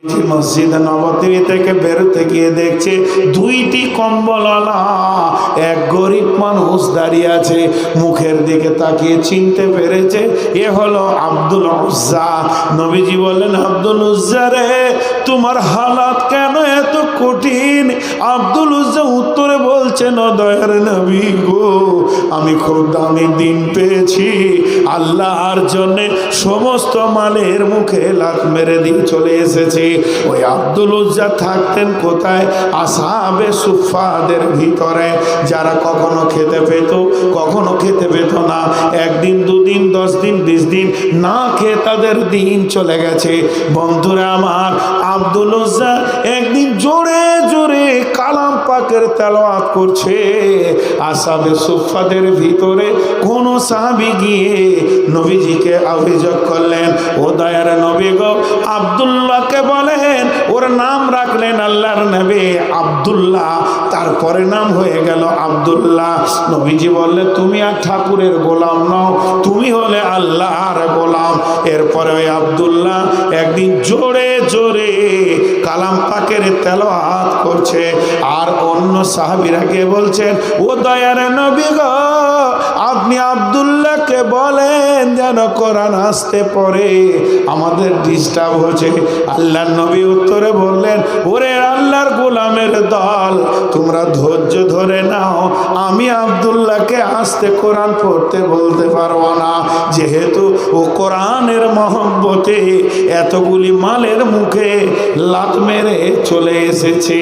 মসজিদ নববী থেকে বেরোতে গিয়ে দেখছে দুইটি কম্বলওয়ালা এক গরিব মানুষ দাঁড়িয়ে আছে, মুখের দিকে তাকিয়ে চিনতে পেরেছে এ হলো আব্দুল উজ্জা। নবীজি বললেন, আব্দুল উজ্জা রে, তোমার হালাত কেন এত কঠিন? আব্দুল উজ্জা উত্তরে বলছেন, ও দয়ার নবী গো, আমি খুব দামি দিন পেয়েছি, আল্লাহর জন্য সমস্ত মালের মুখে লাথ মেরে দিয়ে চলে এসেছি। ওই আব্দুল উজ্জা থাকতেন কোথায়? আসহাবে সুফফাদের ভিতরে, যারা কখনো খেতে পেত, কখনো খেতে পেত না, একদিন দুদিন 10 দিন 20 দিন না খেয়ে তাদের দিন চলে গেছে। বন্ধুরা আমার, আব্দুল উজ্জা একদিন জোরে জোরে কালাম পাকের তেলাওয়াত করছে। আসহাবে সুফফাদের ভিতরে কোন সাহাবী গিয়ে নবীজিকে অভিযোগ করলেন, ও দয়ার নবী গো, আব্দুল্লাহকে বলেন, ওর নাম রাখলেন আল্লাহর নবী আব্দুল্লাহ, তারপরে নাম হয়ে গেল আব্দুল্লাহ। নবীজি বললেন, তুমি আর ঠাকুরের গোলাম নও, তুমি হলে আল্লাহর গোলাম। এরপরে ওই আব্দুল্লাহ একদিন জোরে জোরে কালাম পাকের তেলাওয়াত করছে, আর অন্য সাহাবীরা গিয়ে বলছেন, ও দয়ার নবী গো, আপনি আব্দুল্লাহকে বলেন যেন কোরআন আসতে পড়ে, আমাদের ডিস্টার্ব হচ্ছে। আল্লাহর নবী উত্তরে বললেন, ওরে আল্লাহর গোলামের দল, তোমরা ধৈর্য ধরে নাও, আমি আব্দুল্লাহকে আসতে কোরআন পড়তে বলতে পারবো না, যেহেতু ও কোরআনের মহব্বতে এতগুলি মালের মুখে লাত মেরে চলে এসেছে।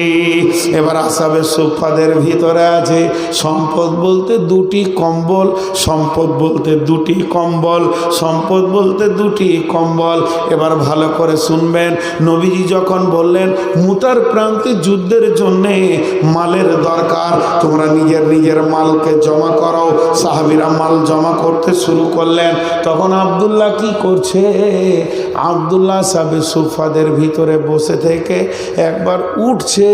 এবার আসহাবে সুফফাদের ভিতরে আছে সম্পদ বলতে দুটি কম্বল, সম্পদ বলতে দুটি কম্বল, সম্পদ বলতে দুটি কম্বল। এবার ভালো করে শুনবেন, নবীজি যখন বললেন মুতার প্রান্তে যুদ্ধের জন্যে মালের দরকার, তোমরা নিজের নিজের মালকে জমা করো, সাহাবীরা মাল জমা করতে শুরু করলেন। তখন আব্দুল্লাহ কি করছে? আব্দুল্লাহ সাহাবে সুফফাদের ভিতরে বসে থেকে একবার উঠছে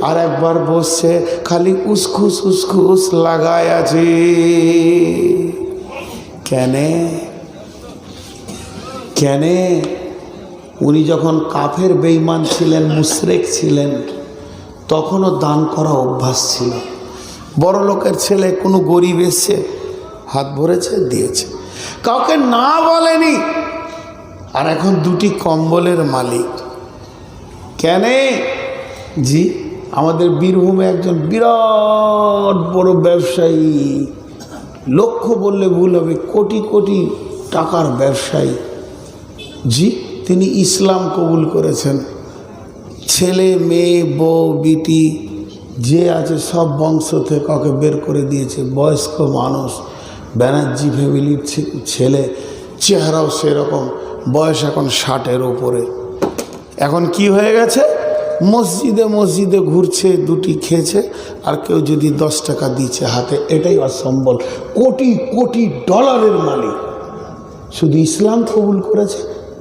আর একবার বসছে, খালি উসখুস উসখুস লাগায় আছে। কেনে কেনে? উনি যখন কাফের বেঈমান ছিলেন, মুশরিক ছিলেন, তখনও দান করা অভ্যাস ছিল। বড় লোকের ছেলে কোনো গরিব এসছে, হাত ভরেছে, দিয়েছে, কাউকে না বলেনি। আর এখন দুটি কম্বলের মালিক। কেনে? জি, আমাদের বীরভূমে একজন বিরাট বড় ব্যবসায়ী, লক্ষ বললে ভুল হবে, কোটি কোটি টাকার ব্যবসায়ী। জি, তিনি ইসলাম কবুল করেছেন। ছেলে মেয়ে বউ বিটি যে আছে সব বংশ থেকে ওকে বের করে দিয়েছে। বয়স্ক মানুষ, ব্যানার্জি ফ্যামিলির ছেলে, চেহারাও সেরকম, বয়স এখন 60-এর ওপরে। এখন কি হয়ে গেছে? মসজিদে মসজিদে ঘুরছে, দুটি খেয়েছে, আর কেউ যদি 10 টাকা দিচ্ছে হাতে, এটাই অসম্বল। কোটি কোটি ডলারের মালিক, শুধু ইসলাম কবুল করেছে,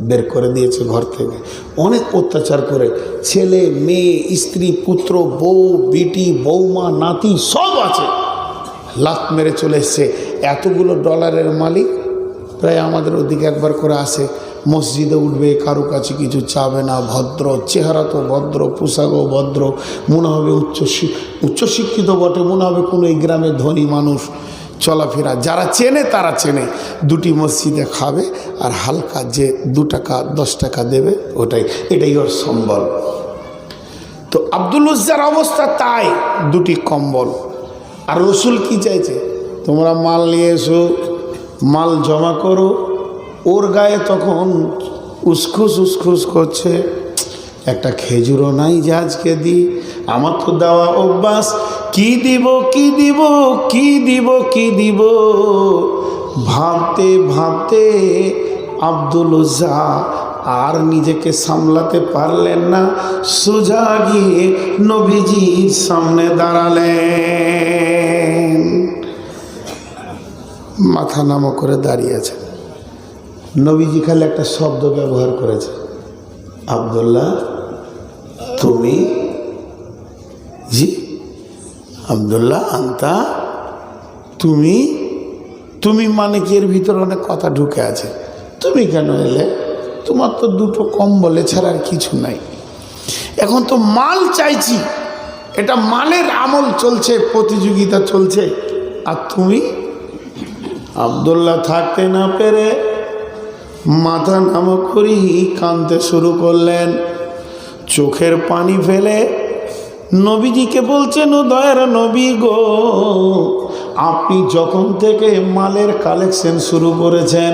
বের করে দিয়েছে ঘর থেকে। অনেক অত্যাচার করে, ছেলে মেয়ে স্ত্রী পুত্র বউ বিটি বৌমা নাতি সব আছে, লাত মেরে চলে এসছে। এতগুলো ডলারের মালিক। প্রায় আমাদের ওদিকে একবার করে আসে, মসজিদে উঠবে, কারো কাছে কিছু চাবে না, ভদ্র, চেহারা তো ভদ্র, পোশাকও ভদ্র, মনে হবে উচ্চশিক্ষিত বটে, মনে হবে কোনো এই গ্রামের ধনী মানুষ। চলাফেরা যারা চেনে তারা চেনে। দুটি মসজিদে খাবে আর হালকা যে 2 টাকা 10 টাকা দেবে, এটাই ওর সম্বল। তো আব্দুল উজ্জার অবস্থা তাই, দুটি কম্বল। আর রসুল কি চাইছে? তোমরা মাল নিয়ে এসো, মাল জমা করো। ওর গায়ে তখন উসখুস উসখুস করছে, একটা খেজুরও নাই যে আজকে দিই, আমার তো দেওয়া অভ্যাস, কি দিব কি দিব কি দিব কি দিব। ভাবতে ভাবতে আব্দুল উজ্জা আর নিজেকে সামলাতে পারলেন না, সোজা গিয়ে নবীজির সামনে দাঁড়ালেন। মাথা নামো করে দাঁড়িয়েছে। নবীজি খালি একটা শব্দ ব্যবহার করেছে, আব্দুল্লাহ তুমি? জি, আব্দুল্লাহ আন্তা তুমি? তুমি মানে কি? এর ভিতরে অনেক কথা ঢুকে আছে। তুমি কেন এলে? তোমার তো 2টো কম্বল ছাড়া আর কিছু নাই। এখন তো মাল চাইছি, এটা মালের আমল চলছে, প্রতিযোগিতা চলছে, আর তুমি? আব্দুল্লাহ থাকতে না পেরে মাথা নাম করি কাঁদতে শুরু করলেন, চোখের পানি ফেলে নবীজিকে বলছেন, ও দয়ার নবী গো, আপনি যখন থেকে মালের কালেকশন শুরু করেছেন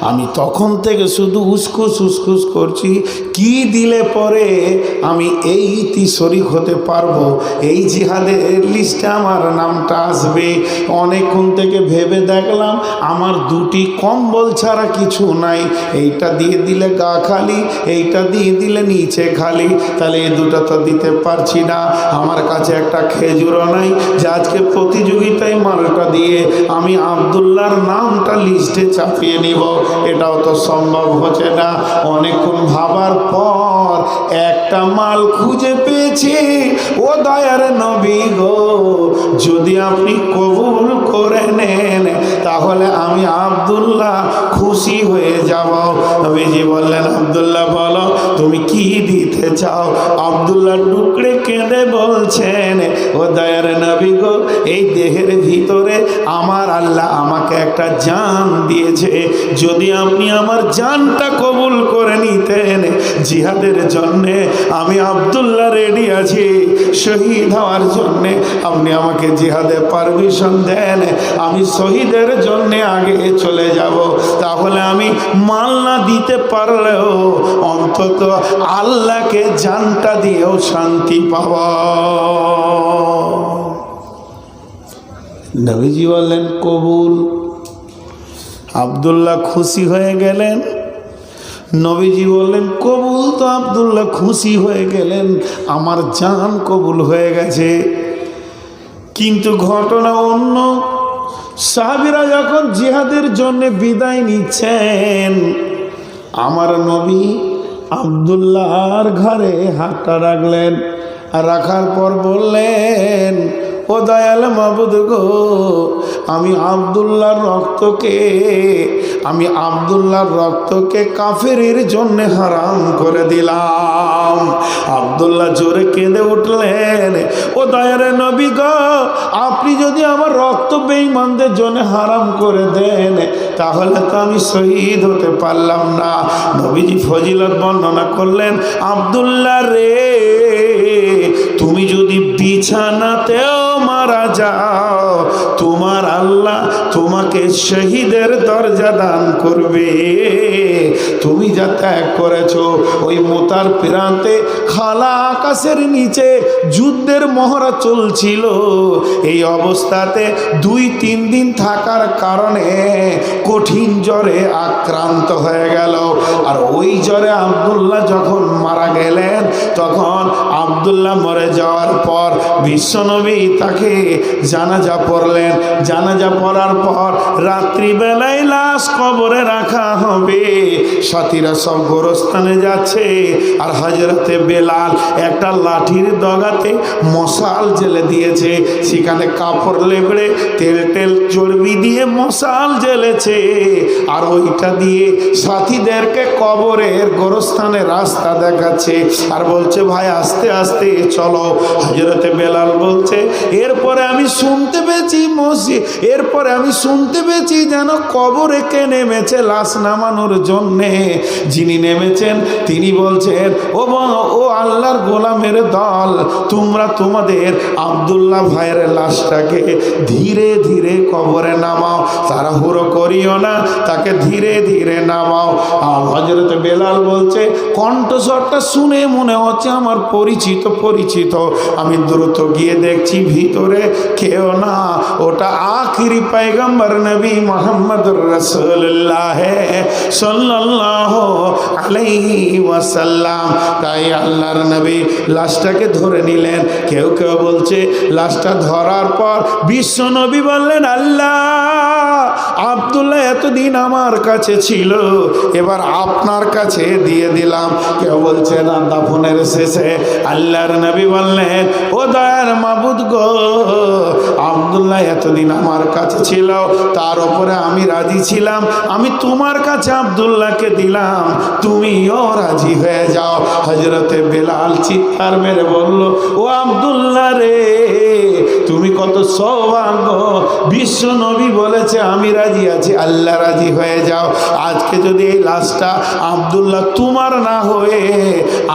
আমি তখন থেকে শুধু উসকুস উসকুস করছি, কি দিলে পরে আমি এইটি শরীক হতে পারবো, এই জিহাদের লিস্টে আমার নামটা আসবে। অনেকক্ষণ থেকে ভেবে দেখলাম আমার দুটি কম্বল ছাড়া কিছু নাই, এইটা দিয়ে দিলে গা খালি, এইটা দিয়ে দিলে নিচে খালি, তাহলে এই দুটো তো দিতে পারছি না। আমার কাছে একটা খেজুরও নাই যে আজকে প্রতিযোগিতায় মালটা দিয়ে আমি আব্দুল্লাহর নামটা লিস্টে চাপিয়ে নিব, এটাও তো সম্ভব হচ্ছে না। অনেকক্ষণ ভাবার পর একটা মাল খুঁজে পেয়েছি, ও দয়ার নবী গো, যদি আপনি কবুল করে নেন তাহলে আমি আব্দুল্লাহ খুশি হয়ে যাব। নবীজি বললেন, আব্দুল্লাহ বলো তুমি কি দিতে চাও? আব্দুল্লাহ টুকরে কেঁদে বলছেন, ও দয়ার নবী গো, এই দেহের ভিতরে আমার আল্লাহ আমাকে একটা জান দিয়েছে, যদি আপনি আমার জানটা কবুল করে নিতেন জিহাদের জন্যে, আমি আব্দুল্লাহ রেডি আছি শহীদ হওয়ার জন্যে, আপনি আমাকে জিহাদে পারমিশন দেন, আমি শহীদের জন্যে আগে চলে যাব। তাহলে আমি মাল না দিতে পারলেও অন্তত আল্লাহকে জানটা দিয়েও শান্তি পাব। নবীজি বললেন কবুল। আব্দুল্লাহ খুশি হয়ে গেলেন। নবীজি বললেন কবুল, তো আব্দুল্লাহ খুশি হয়ে গেলেন, আমার জান কবুল হয়ে গেছে। কিন্তু ঘটনা অন্য। সাহাবীরা যখন জিহাদের জন্য বিদায় নিচ্ছেন, আমার নবী আব্দুল্লাহর ঘাড়ে হাতটা রাখলেন, আর রাখার পর বললেন, ও দয়াল মাবুদ গো, আমি আব্দুল্লাহর রক্তকে কাফেরের জন্য হারাম করে দিলাম। আব্দুল্লাহ জোরে কেঁদে উঠলেন, ও দয়ার নবী গো, আপনি যদি আমার রক্ত বেঈমানদের জন্য হারাম করে দেন তাহলে তো আমি শহীদ হতে পারলাম না। নবীজি ফজিলত বর্ণনা করলেন, আব্দুল্লাহ রে, তুমি যদি বিছানাতেও মারা যাও তোমার আল্লাহ তোমাকে শহীদের দরজা দান করবে। তুমি যা ত্যাগ করেছো, ওই মোতার প্রান্তে খালা আকাশের নিচে যুদ্ধের মহড়া চলছিল, এই অবস্থাতে 2-3 দিন থাকার কারণে কঠিন জ্বরে আক্রান্ত হয়ে গেল। আর ওই জ্বরে আব্দুল্লাহ যখন মারা গেলেন, তখন আব্দুল্লাহ মরে যাওয়ার পর বিশ্বনবী তাকে জানাজা পড়লেন। জানাজা পড়ার পর রাত্রিবেলায় লাশ কবরে রাখা হবে, সাথীরা সব গোরস্থানে যাচ্ছে, আর হযরতে বেলাল একটা লাঠির ডগাতে মশাল জ্বেলে দিয়েছে, সেখানে কাপড় লেবড়ে তেল চর্বি দিয়ে মশাল জ্বেলেছে, আর ওইটা দিয়ে সাথীদেরকে কবরের গোরস্থানে রাস্তা দেখাচ্ছে, আর বলছে ভাই আস্তে আস্তে চলো। হযরতে বেলাল বলছে, এরপরে আমি শুনতে পেয়েছি যেন কবরে কে নেমেছে লাশ নামানোর জন্যে। যিনি নেমেছেন তিনি বলছেন, ও আল্লাহর গোলামের দল, তোমরা তোমাদের আব্দুল্লাহ ভাইয়ের লাশটাকে ধীরে ধীরে কবরে নামাও, তাড়াহুড়ো করিও না, তাকে ধীরে ধীরে নামাও। আর হযরত বেলাল বলছে, কণ্ঠস্বরটা শুনে মনে হচ্ছে আমার পরিচিত। আমি দ্রুত গিয়ে দেখছি ভিতরে কেউ না, ওটা আখিরি পয়গম্বর নবী মুহাম্মদুর রাসূলুল্লাহ সাল্লাল্লাহু আলাইহি ওয়াসাল্লাম। তাই আল্লাহর নবী লাশটাকে ধরে নিলেন। কেউ বলছে লাশটা ধরার পর বিশ্ব নবী বললেন, আল্লাহ আব্দুল্লাহ এতদিন আমার কাছে ছিল, এবার আপনার কাছে দিয়ে দিলাম। কেউ বলছে না, দাফনের শেষে আল্লাহর নবী বললেন, ও দয়ার মাবুদ গো, আব্দুল্লাহ এতদিন আমার কাছে ছিল, তার উপরে আমি রাজি ছিলাম, আমি তোমার কাছে আব্দুল্লাহকে দিলাম, তুমিও রাজি হয়ে যাও। হযরতে বেলাল চিৎকার মেরে বলল, ও আব্দুল্লাহ রে, তুমি কত সৌভাগ্য, বিশ্ব নবী বলেছে আমি রাজি আছি, আল্লাহ রাজি হয়ে যাও। আজকে যদি এই লাশটা আব্দুল্লাহ তোমার না হয়ে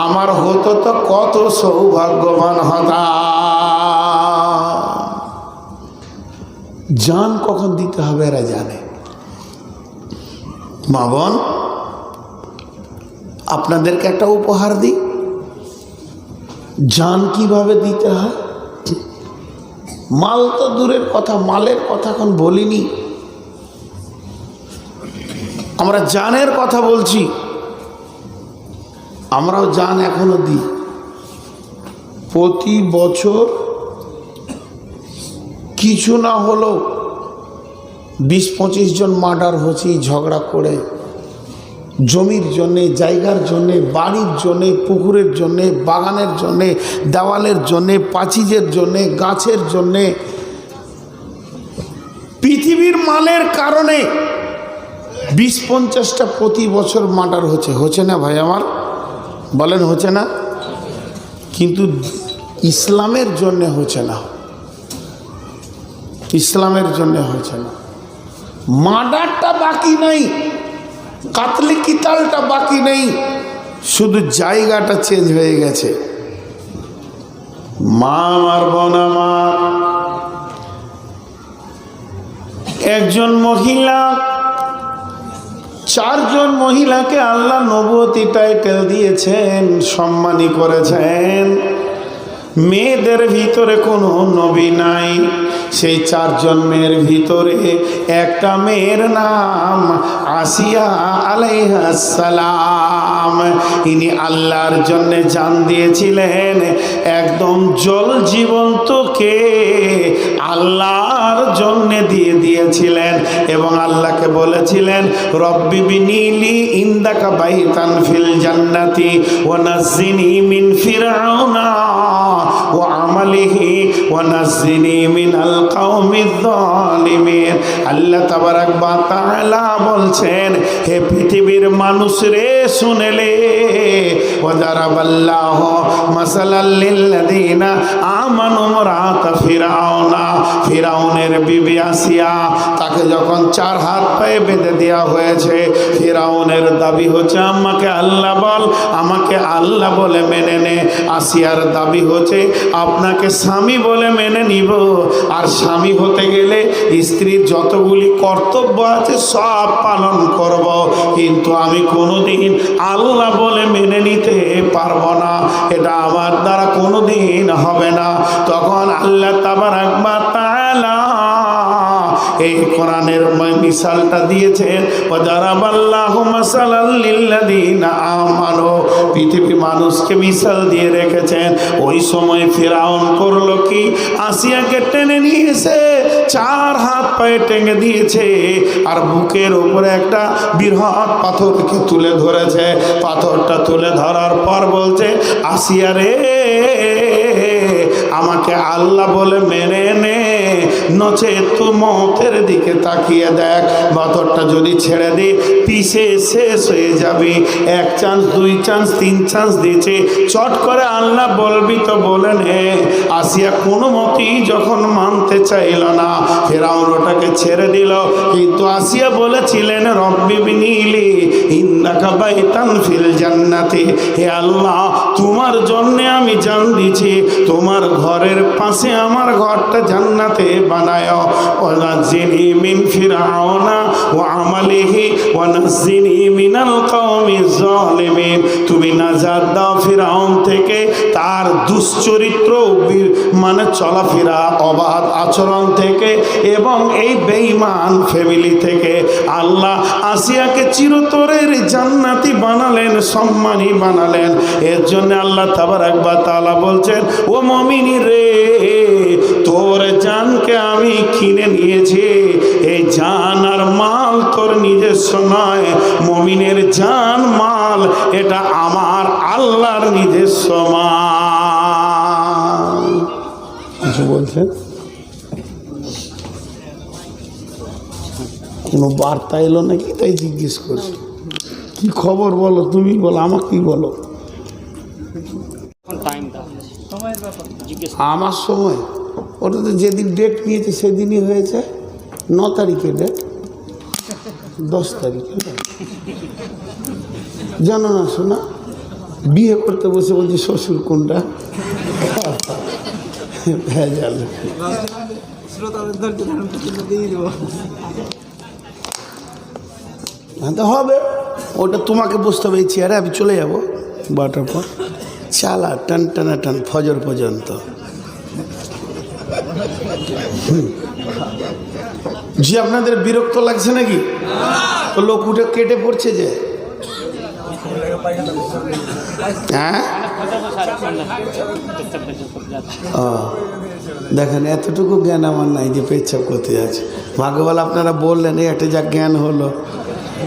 আমার হতো তো কত সৌভাগ্যবান হতাম। জান কখন দিতে হবে এরা জানে। মা বোন, আপনাদেরকে একটা উপহার দিই, জান কিভাবে দিতে হয়। মাল তো দূরের কথা, মালের কথা এখন বলিনি, আমরা জানের কথা বলছি। আমরাও জান এখনো দিই। প্রতি বছর কিছু না হলো 20-25 জন মার্ডার হচ্ছে ঝগড়া করে, জমির জন্যে, জায়গার জন্যে, বাড়ির জন্যে, পুকুরের জন্যে, বাগানের জন্যে, দেওয়ালের জন্যে, পাঁচিলের জন্যে, গাছের জন্যে, পৃথিবীর মালের কারণে 20-50টা প্রতি বছর মার্ডার হচ্ছে না ভাই আমার? বলেন হচ্ছে না? কিন্তু ইসলামের জন্যে হচ্ছে না, ইসলামের জন্যে হচ্ছে না। মার্ডারটা বাকি নেই, কাতলি কিতালটা বাকি নেই, শুধু জায়গাটা চেঞ্জ হয়ে গেছে। মা আমার, বোন আমার, একজন মহিলা, 4 জন মহিলাকে আল্লাহ নবুয়তি টাইটেল দিয়েছেন, সম্মানী করেছেন। মেয়েদের ভিতরে কোনো নবী নাই, সেই 4 জন মেয়ের ভিতরে একটা মেয়ের নাম আসিয়া আলাইহিস সালাম। ইনি আল্লাহর জন্য জান দিয়েছিলেন, একদম জল জীবন্তকে আল্লাহর জন্য দিয়ে দিয়েছিলেন এবং আল্লাহকে বলেছিলেন, রব্বি বিনিলি ইনদাকা বাইতান ফিল জান্নাতি ওয়া নাজ্জিনি মিন ফিরআউনা ওয়া আমালিহি ওয়া নাজ্জিনি মিনাল কওমিজ জালিমিন। আল্লাহ তাবারাক ওয়া তাআলা বলছেন, হে পৃথিবীর মানুষ রে, শুনেলে, ওয়া দারাবাল্লাহু মাসালাল লিল্লাযিনা আমানু ইমরাত ফিরআউনা, ফিরআউনের বিবি আসিয়া, তাকে যখন 4 হাত পায়ে বেঁধে দেওয়া হয়েছে, ফিরআউনের দাবি হচ্ছে আমাকে আল্লাহ বল, আমাকে আল্লাহ বলে মেনে নে। আসিয়ার দাবি হচ্ছে আপনাকে স্বামী বলে মেনে নিব, আর স্বামী হতে গেলে স্ত্রীর যতগুলি কর্তব্য আছে সব পালন করব, কিন্তু আমি কোনোদিন আল্লাহ বলে মেনে নিতে পারবো না, এটা আমার দ্বারা কোনোদিন হবে না। তখন আল্লাহ তাবারাক ওয়া তাআলা এই কোরআনের মিসালটা দিয়েছেন, ওয়া দারাবাল্লাহু মাসালাল লিল্লাযিনা আমানু, পৃথিবীর মানুষকে মিসাল দিয়ে রেখেছেন। ওই সময় ফিরআউন করলো কি, আসিয়াকে টেনে নিয়ে এসে 4 হাত পায়ে টেনে দিয়েছে, আর বুকের উপরে একটা বৃহৎ পাথরকে তুলে ধরেছে। পাথরটা তুলে ধরার পর বলছে, আসিয়া রে, আমাকে আল্লাহ বলে মেনে নে, নচেত তো মতের দিকে তাকিয়ে দেখ, পাথরটা যদি ছেড়ে দি পিছে শেষ হয়ে যাবি। 1 চান্স, 2 চান্স, 3 চান্স দিয়েছে, চট করে আল্লাহ বলবি তো বলে নে। আসিয়া কোনো মতেই যখন মানতে চাইল না, ফিরআউন ওটাকে ছেড়ে দিল, কিন্তু আসিয়া বলেছিলেন, রব্বি বিনিলি ইন্নাকা বাইতান ফিল জান্নাতি, হে আল্লাহ, তোমার জন্য আমি জান দিছি, তোমার ঘরের পাশে আমার ঘরটা জান্নাতে বানায়। ওয়া নাজ্জিনি মিন ফিরআউনা ওয়া আমালিহি ওয়া নাজ্জিনি মিনাল কওমিজ জালিমিন, তুমি নাজাত দাও ফিরআউন থেকে, তার দুশ্চরিত্র মানে চলাফেরা, অবাধ আচরণ থেকে, এবং এই বেঈমান ফ্যামিলি থেকে। আল্লাহ আসিয়াকে চিরতরের জান্নাতি বানালেন, সম্মানী বানালেন। এর জন্য আল্লাহ তাবারাক ওয়া তাআলা বলছেন, ও মুমিন রে, তোর জানকে আমি কিনে নিয়েছি, এই জান আর মাল তোর নিজস্ব নয়, মুমিনের জান মাল এটা আমার আল্লাহর নিজস্ব মাল। কিছু বলছেন? কোনো বার্তা এলো নাকি তাই জিজ্ঞেস করছি। কি খবর বলো, তুমি বলো, আমাকে কি বলো। আমার সময় ওটা তো যেদিন ডেট নিয়েছে সেদিনই হয়েছে। 9 তারিখে ডেট, 10 তারিখে জানো না শোনা। বিয়ে করতে বসে বলছি শ্বশুর কোনটা, ভেজাল। হবে ওটা তোমাকে বুঝতে হবে। এই চেয়ারে আমি চলে যাবো 12টার পর, চালা টান টানা টান ফজর পর্যন্ত। জি আপনাদের বিরক্ত লাগছে নাকি? তো লোক উঠে কেটে পড়ছে যে, হ্যাঁ দেখেন এতটুকু জ্ঞান আমার নাই যে পেচ্ছাপ করতে যাচ্ছে। ভাগ্যবালা আপনারা বললেন এই একটা যা জ্ঞান হলো,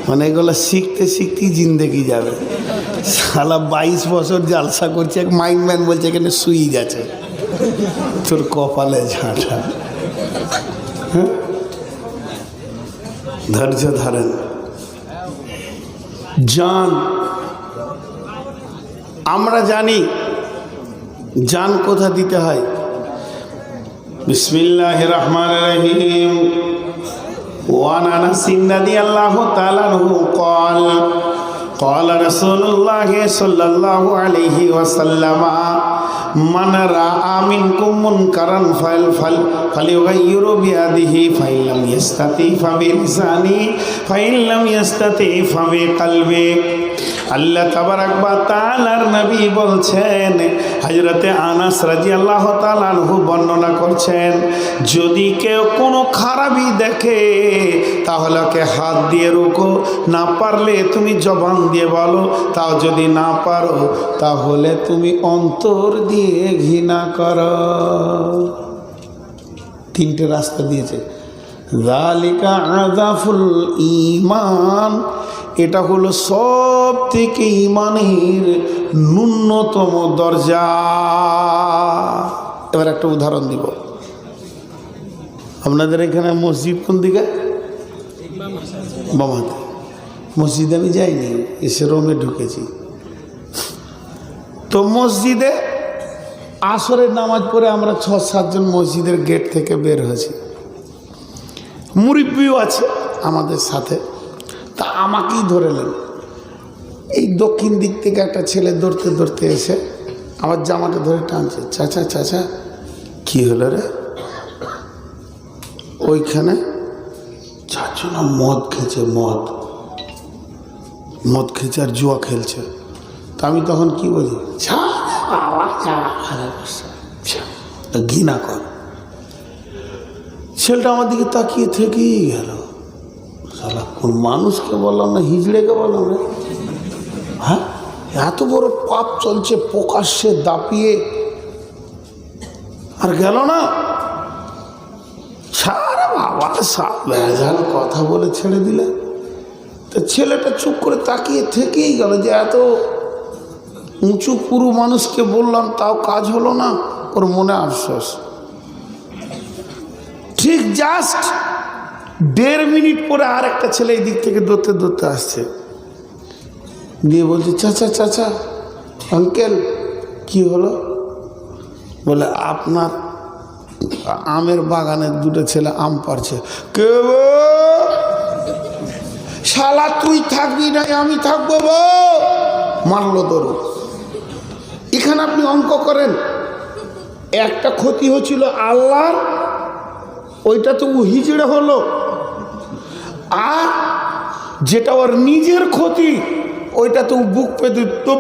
মানে এগুলো শিখতে শিখতেই জিন্দেগি যাবে। সালা 22 বছর জালসা করছে, এক মাইন্ডম্যান বলছে এখানে সুইচ আছে, তোর কপালে ঝাঁটা। হ্যাঁ ধৈর্য ধরেন। জান আমরা জানি জান কোথা দিতে হয়। বিসমিল্লাহির রহমানির রহিম। ওয়ান আনাস রাদিয়াল্লাহু তাআলা আনহু قال قال رسول الله صلى الله عليه وسلم من رأى منكم منكرا فليغيره بيده فإن لم يستطع فبلسانه فإن لم يستطع فبقلبه। আল্লাহ তাবারাক ওয়া তাআলার নবী বলছেন, হযরতে আনাস রাদিয়াল্লাহু তাআলা আনহু বর্ণনা করছেন, যদি কেউ কোনো খারাপই দেখে তাহলে ওকে হাত দিয়ে রোকো, না পারলে তুমি জবান দিয়ে বলো, তাও যদি না পারো তাহলে তুমি অন্তর দিয়ে ঘৃণা করো। 3টে রাস্তা দিয়েছে। যালিকা আযাফুল ঈমান, এটা হলো সব থেকে ঈমানের ন্যূনতম দরজা। এবার একটা উদাহরণ দিব। আপনাদের এখানে মসজিদ কোন দিকে? বামাতে। মসজিদে আমি যাইনি, এসে রোমে ঢুকেছি। তো মসজিদে আসরের নামাজ পড়ে আমরা 6-7 জন মসজিদের গেট থেকে বের হয়েছি। মুরব্বিও আছে আমাদের সাথে। তা আমাকেই ধরেলেন। এই দক্ষিণ দিক থেকে একটা ছেলে দৌড়তে দৌড়তে এসে আমার জামাটা ধরে টানছে, চাচা চাচা কি হলো রে? ওইখানে চাচু না মদ খেয়েছে, মদ খেয়েছে আর জুয়া খেলছে। তা আমি তখন কি বলি, ঘৃণা কর। ছেলেটা আমার দিকে তাকিয়ে থেকেই গেল। সালা কোন মানুষকে বললাম না, হিজড়েকে বললাম না। হ্যাঁ এত বড় পাপ চলছে প্রকাশ্যে দাপিয়ে, আর গেল না। সারা বাবা ভেজাল কথা বলে ছেড়ে দিলে। তো ছেলেটা চুপ করে তাকিয়ে থেকেই গেল যে এত উঁচু পুরু মানুষকে বললাম তাও কাজ হলো না। ওর মনে আফসোস। ঠিক জাস্ট 1.5 মিনিট পরে আর একটা ছেলে এই দিক থেকে দৌড়তে দৌড়তে আসছে, দিয়ে বলছে চাচা চাচা আঙ্কেল কি হলো? বলে আপনার আমের বাগানের 2টো ছেলে আম পাড়ছে। কে গো? শালা তুই থাকবি না আমি থাকবো গো। মারলো তোর। এখানে আপনি অঙ্ক করেন, একটা ক্ষতি হচ্ছিল আল্লাহর, ওইটা তো ও হিজড়ে হলো, আর যেটা ওর নিজের ক্ষতি ওইটা তো বুক পেতে তো